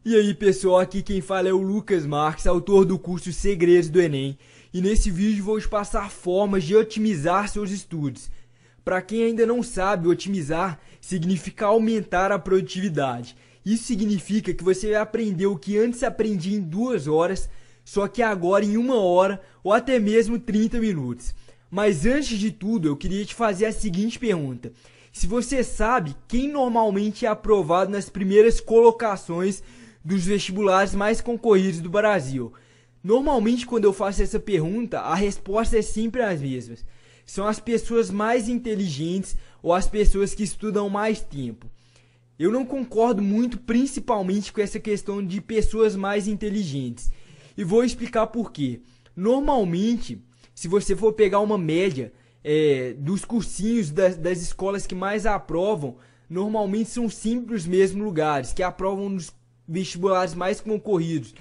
E aí pessoal, aqui quem fala é o Lucas Marques, autor do curso Segredos do Enem. E nesse vídeo vou te passar formas de otimizar seus estudos. Para quem ainda não sabe, otimizar significa aumentar a produtividade. Isso significa que você vai aprender o que antes aprendia em 2 horas, só que agora em 1 hora ou até mesmo 30 minutos. Mas antes de tudo, eu queria te fazer a seguinte pergunta. Se você sabe quem normalmente é aprovado nas primeiras colocações dos vestibulares mais concorridos do Brasil? Normalmente, quando eu faço essa pergunta, a resposta é sempre as mesmas. São as pessoas mais inteligentes ou as pessoas que estudam mais tempo. Eu não concordo muito, principalmente com essa questão de pessoas mais inteligentes. E vou explicar por quê. Normalmente, se você for pegar uma média dos cursinhos das escolas que mais aprovam, normalmente são sempre os mesmos lugares que aprovam nos vestibulares mais concorridos.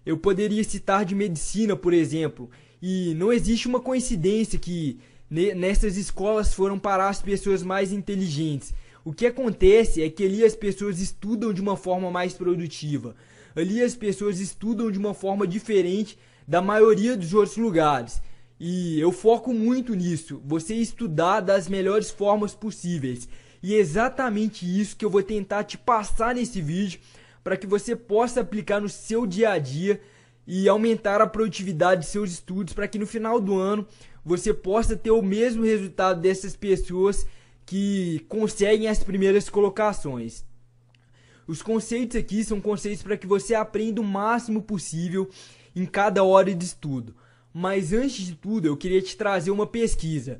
Eu poderia citar de medicina, por exemplo, e não existe uma coincidência que nessas escolas foram parar as pessoas mais inteligentes. O que acontece é que ali as pessoas estudam de uma forma mais produtiva. Ali as pessoas estudam de uma forma diferente da maioria dos outros lugares. E eu foco muito nisso, você estudar das melhores formas possíveis. E é exatamente isso que eu vou tentar te passar nesse vídeo, para que você possa aplicar no seu dia a dia e aumentar a produtividade de seus estudos, para que no final do ano você possa ter o mesmo resultado dessas pessoas que conseguem as primeiras colocações. Os conceitos aqui são conceitos para que você aprenda o máximo possível em cada hora de estudo. Mas antes de tudo, eu queria te trazer uma pesquisa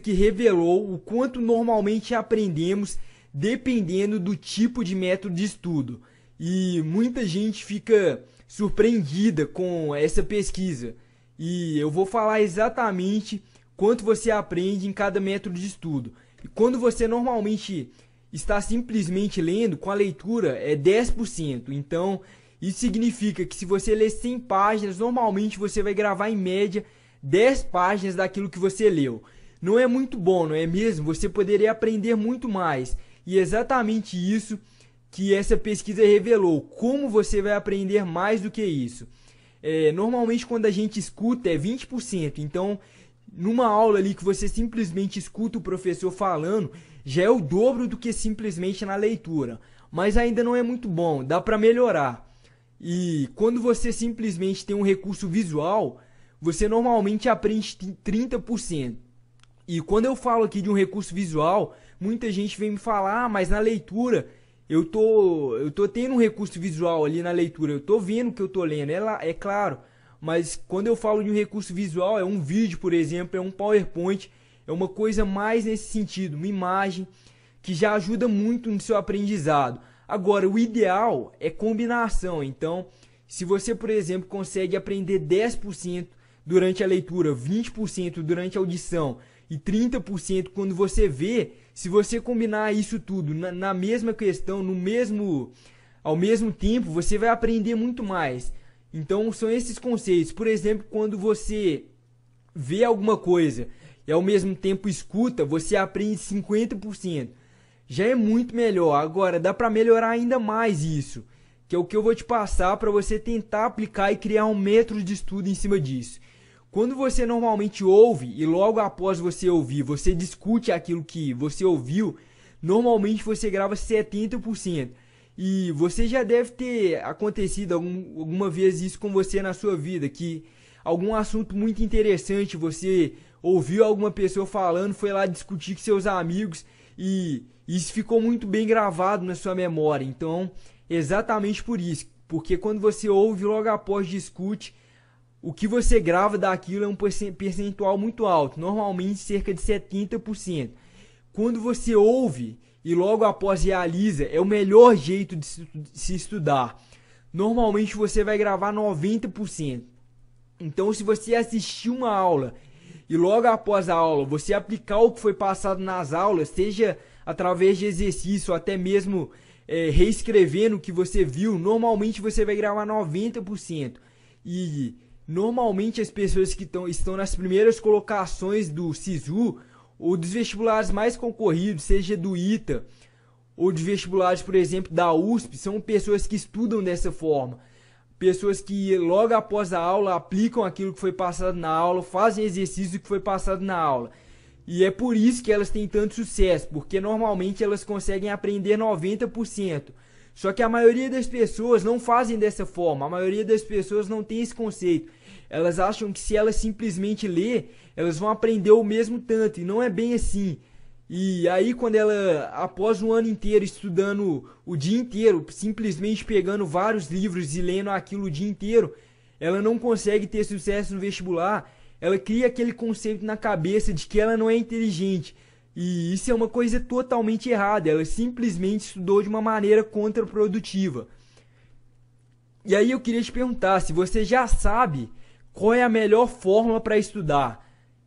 que revelou o quanto normalmente aprendemos dependendo do tipo de método de estudo. E muita gente fica surpreendida com essa pesquisa. E eu vou falar exatamente quanto você aprende em cada método de estudo. E quando você normalmente está simplesmente lendo, com a leitura é 10%. Então, isso significa que se você ler 100 páginas, normalmente você vai gravar em média 10 páginas daquilo que você leu. Não é muito bom, não é mesmo? Você poderia aprender muito mais. E é exatamente isso que essa pesquisa revelou. Como você vai aprender mais do que isso? Normalmente quando a gente escuta é 20%. Então, numa aula ali que você simplesmente escuta o professor falando, já é o dobro do que simplesmente na leitura. Mas ainda não é muito bom, dá para melhorar. E quando você simplesmente tem um recurso visual, você normalmente aprende 30%. E quando eu falo aqui de um recurso visual, muita gente vem me falar, mas na leitura eu tô tendo um recurso visual ali na leitura, eu tô vendo o que eu tô lendo, é claro. Mas quando eu falo de um recurso visual, é um vídeo, por exemplo, é um PowerPoint, é uma coisa mais nesse sentido, uma imagem que já ajuda muito no seu aprendizado. Agora, o ideal é combinação. Então, se você, por exemplo, consegue aprender 10% durante a leitura, 20% durante a audição e 30% quando você vê, se você combinar isso tudo na mesma questão, ao mesmo tempo, você vai aprender muito mais. Então, são esses conceitos. Por exemplo, quando você vê alguma coisa e ao mesmo tempo escuta, você aprende 50%. Já é muito melhor. Agora, dá para melhorar ainda mais isso, que é o que eu vou te passar para você tentar aplicar e criar um método de estudo em cima disso. Quando você normalmente ouve e logo após você ouvir, você discute aquilo que você ouviu, normalmente você grava 70%. E você já deve ter acontecido alguma vez isso com você na sua vida, que algum assunto muito interessante, você ouviu alguma pessoa falando, foi lá discutir com seus amigos e isso ficou muito bem gravado na sua memória. Então, exatamente por isso, porque quando você ouve logo após discute, o que você grava daquilo é um percentual muito alto, normalmente cerca de 70%. Quando você ouve e logo após realiza, é o melhor jeito de se estudar. Normalmente você vai gravar 90%. Então, se você assistir uma aula e logo após a aula você aplicar o que foi passado nas aulas, seja através de exercício, até mesmo reescrevendo o que você viu, normalmente você vai gravar 90%. E normalmente as pessoas que estão nas primeiras colocações do SISU ou dos vestibulares mais concorridos, seja do ITA ou de vestibulares, por exemplo, da USP, são pessoas que estudam dessa forma. Pessoas que logo após a aula aplicam aquilo que foi passado na aula, fazem exercício que foi passado na aula. E é por isso que elas têm tanto sucesso, porque normalmente elas conseguem aprender 90%. Só que a maioria das pessoas não fazem dessa forma, a maioria das pessoas não tem esse conceito. Elas acham que se elas simplesmente ler, elas vão aprender o mesmo tanto, e não é bem assim. E aí quando ela, após um ano inteiro estudando o dia inteiro, simplesmente pegando vários livros e lendo aquilo o dia inteiro, ela não consegue ter sucesso no vestibular, ela cria aquele conceito na cabeça de que ela não é inteligente. E isso é uma coisa totalmente errada, ela simplesmente estudou de uma maneira contraprodutiva. E aí eu queria te perguntar, se você já sabe qual é a melhor fórmula para estudar.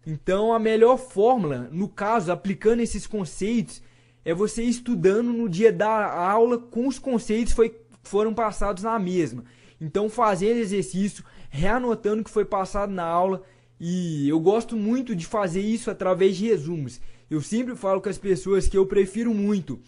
Então a melhor fórmula, no caso, aplicando esses conceitos, é você estudando no dia da aula com os conceitos que foram passados na mesma. Então fazendo exercício, reanotando o que foi passado na aula. E eu gosto muito de fazer isso através de resumos. Eu sempre falo com as pessoas que eu prefiro muito,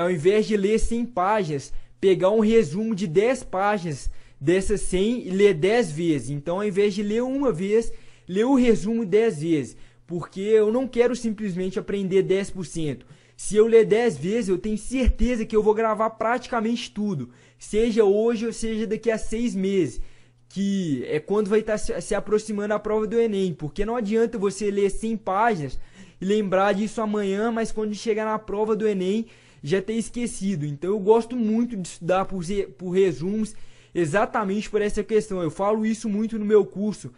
ao invés de ler 100 páginas, pegar um resumo de 10 páginas dessas 100 e ler 10 vezes. Então, ao invés de ler uma vez, ler o resumo 10 vezes. Porque eu não quero simplesmente aprender 10%. Se eu ler 10 vezes, eu tenho certeza que eu vou gravar praticamente tudo. Seja hoje ou seja daqui a 6 meses. Que é quando vai estar se aproximando a prova do Enem. Porque não adianta você ler 100 páginas e lembrar disso amanhã, mas quando chegar na prova do Enem já ter esquecido. Então eu gosto muito de estudar por resumos, exatamente por essa questão. Eu falo isso muito no meu curso,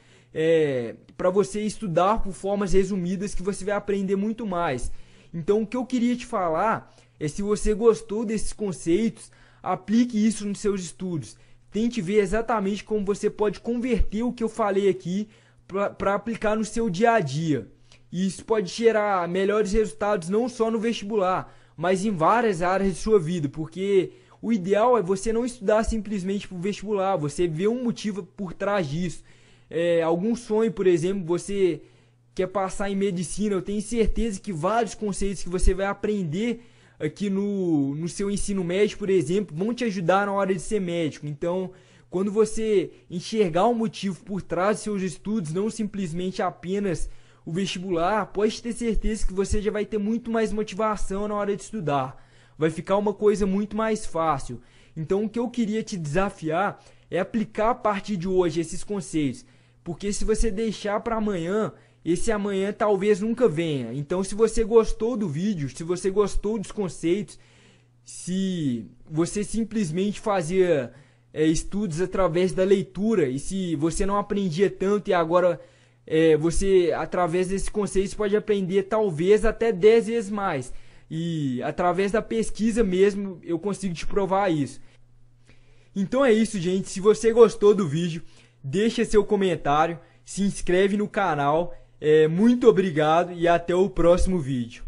para você estudar por formas resumidas que você vai aprender muito mais. Então o que eu queria te falar é, se você gostou desses conceitos, aplique isso nos seus estudos. Tente ver exatamente como você pode converter o que eu falei aqui para aplicar no seu dia a dia. E isso pode gerar melhores resultados não só no vestibular, mas em várias áreas de sua vida, porque o ideal é você não estudar simplesmente para o vestibular, você vê um motivo por trás disso. Algum sonho, por exemplo, você quer passar em medicina, eu tenho certeza que vários conceitos que você vai aprender aqui no seu ensino médio, por exemplo, vão te ajudar na hora de ser médico. Então, quando você enxergar um motivo por trás de seus estudos, não simplesmente apenas o vestibular, pode ter certeza que você já vai ter muito mais motivação na hora de estudar. Vai ficar uma coisa muito mais fácil. Então o que eu queria te desafiar é aplicar a partir de hoje esses conceitos. Porque se você deixar para amanhã, esse amanhã talvez nunca venha. Então se você gostou do vídeo, se você gostou dos conceitos, se você simplesmente fazia estudos através da leitura, e se você não aprendia tanto e agora você, através desses conceitos, pode aprender talvez até 10 vezes mais. E através da pesquisa mesmo, eu consigo te provar isso. Então é isso, gente. Se você gostou do vídeo, deixa seu comentário, se inscreve no canal. Muito obrigado e até o próximo vídeo.